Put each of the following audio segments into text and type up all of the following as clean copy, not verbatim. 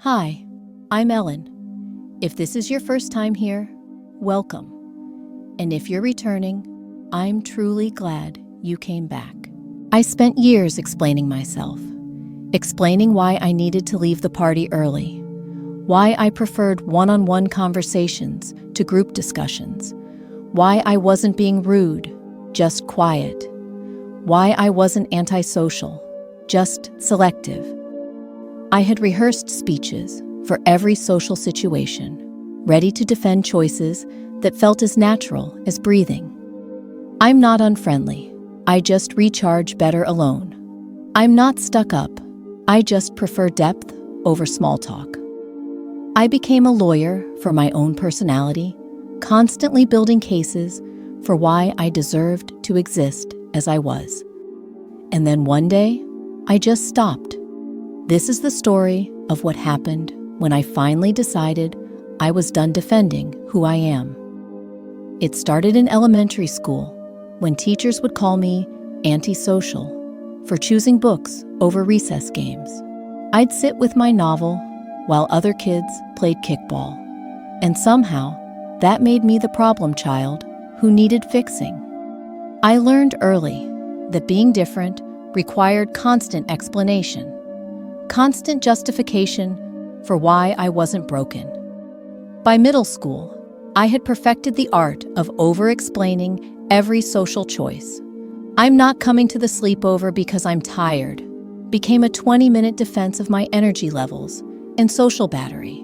Hi, I'm Ellen. If this is your first time here, welcome. And if you're returning, I'm truly glad you came back. I spent years explaining myself, explaining why I needed to leave the party early, why I preferred one-on-one conversations to group discussions, why I wasn't being rude, just quiet, why I wasn't antisocial, just selective. I had rehearsed speeches for every social situation, ready to defend choices that felt as natural as breathing. I'm not unfriendly. I just recharge better alone. I'm not stuck up. I just prefer depth over small talk. I became a lawyer for my own personality, constantly building cases for why I deserved to exist as I was. And then one day, I just stopped. This is the story of what happened when I finally decided I was done defending who I am. It started in elementary school, when teachers would call me antisocial for choosing books over recess games. I'd sit with my novel while other kids played kickball, and somehow that made me the problem child who needed fixing. I learned early that being different required constant explanation, constant justification for why I wasn't broken. By middle school, I had perfected the art of over-explaining every social choice. "I'm not coming to the sleepover because I'm tired" became a 20-minute defense of my energy levels and social battery.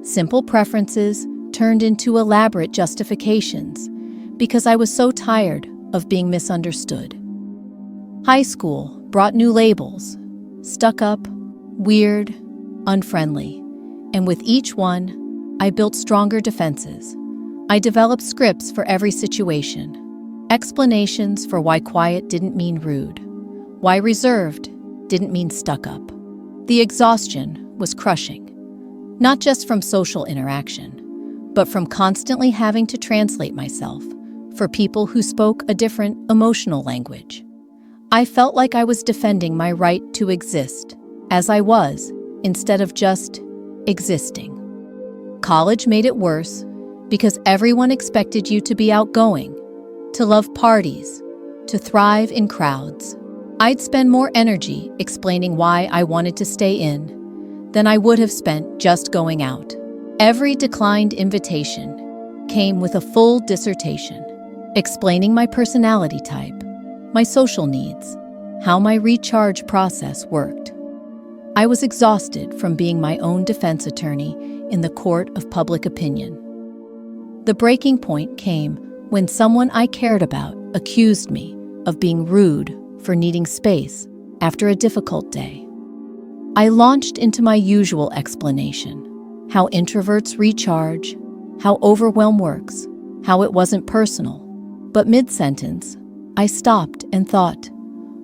Simple preferences turned into elaborate justifications because I was so tired of being misunderstood. High school brought new labels: stuck up, weird, unfriendly, and with each one, I built stronger defenses. I developed scripts for every situation, explanations for why quiet didn't mean rude, why reserved didn't mean stuck up. The exhaustion was crushing, not just from social interaction, but from constantly having to translate myself for people who spoke a different emotional language. I felt like I was defending my right to exist as I was, instead of just existing. College made it worse because everyone expected you to be outgoing, to love parties, to thrive in crowds. I'd spend more energy explaining why I wanted to stay in than I would have spent just going out. Every declined invitation came with a full dissertation, explaining my personality type, my social needs, how my recharge process worked. I was exhausted from being my own defense attorney in the court of public opinion. The breaking point came when someone I cared about accused me of being rude for needing space after a difficult day. I launched into my usual explanation: how introverts recharge, how overwhelm works, how it wasn't personal. But mid-sentence, I stopped and thought,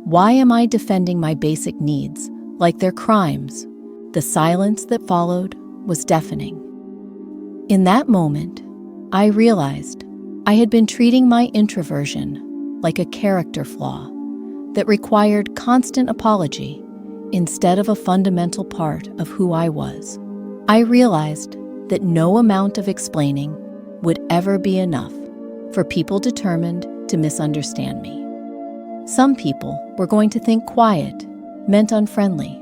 why am I defending my basic needs like they're crimes? The silence that followed was deafening. In that moment, I realized I had been treating my introversion like a character flaw that required constant apology instead of a fundamental part of who I was. I realized that no amount of explaining would ever be enough for people determined to misunderstand me. Some people were going to think quiet meant unfriendly,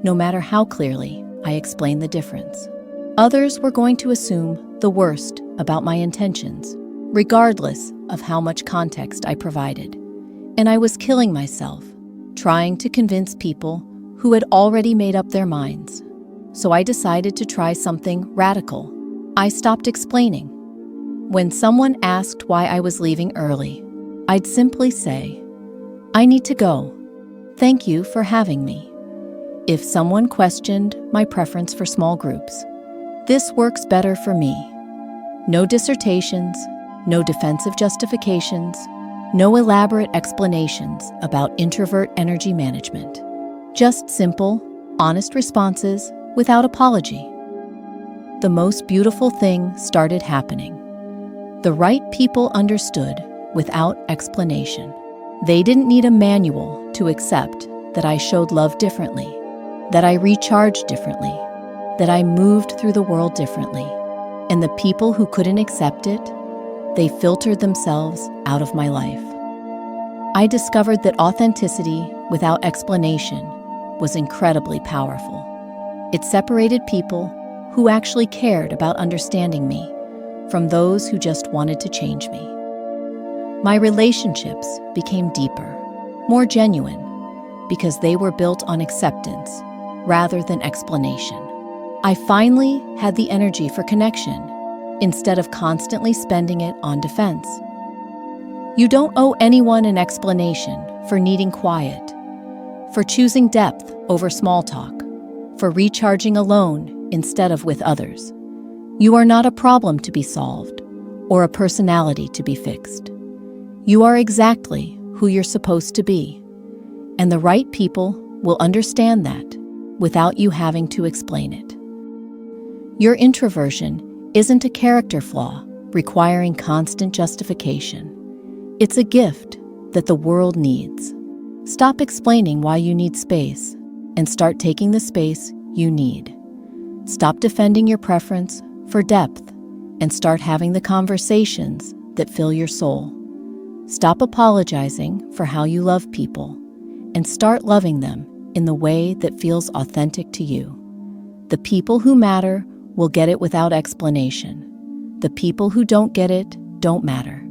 no matter how clearly I explained the difference. Others were going to assume the worst about my intentions, regardless of how much context I provided. And I was killing myself, trying to convince people who had already made up their minds. So I decided to try something radical. I stopped explaining. When someone asked why I was leaving early, I'd simply say, "I need to go. Thank you for having me." If someone questioned my preference for small groups, "This works better for me." No dissertations, no defensive justifications, no elaborate explanations about introvert energy management. Just simple, honest responses without apology. The most beautiful thing started happening. The right people understood without explanation. They didn't need a manual to accept that I showed love differently, that I recharged differently, that I moved through the world differently, and the people who couldn't accept it, they filtered themselves out of my life. I discovered that authenticity without explanation was incredibly powerful. It separated people who actually cared about understanding me from those who just wanted to change me. My relationships became deeper, more genuine, because they were built on acceptance rather than explanation. I finally had the energy for connection instead of constantly spending it on defense. You don't owe anyone an explanation for needing quiet, for choosing depth over small talk, for recharging alone instead of with others. You are not a problem to be solved or a personality to be fixed. You are exactly who you're supposed to be, and the right people will understand that without you having to explain it. Your introversion isn't a character flaw requiring constant justification. It's a gift that the world needs. Stop explaining why you need space and start taking the space you need. Stop defending your preference for depth and start having the conversations that fill your soul. Stop apologizing for how you love people and start loving them in the way that feels authentic to you. The people who matter will get it without explanation. The people who don't get it don't matter.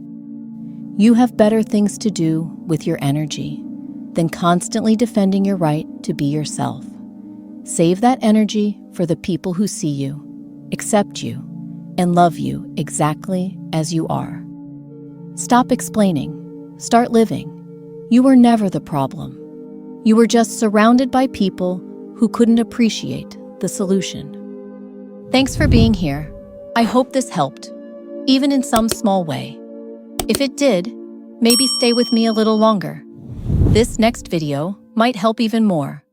You have better things to do with your energy than constantly defending your right to be yourself. Save that energy for the people who see you, accept you, and love you exactly as you are. Stop explaining. Start living. You were never the problem. You were just surrounded by people who couldn't appreciate the solution. Thanks for being here. I hope this helped, even in some small way. If it did, maybe stay with me a little longer. This next video might help even more.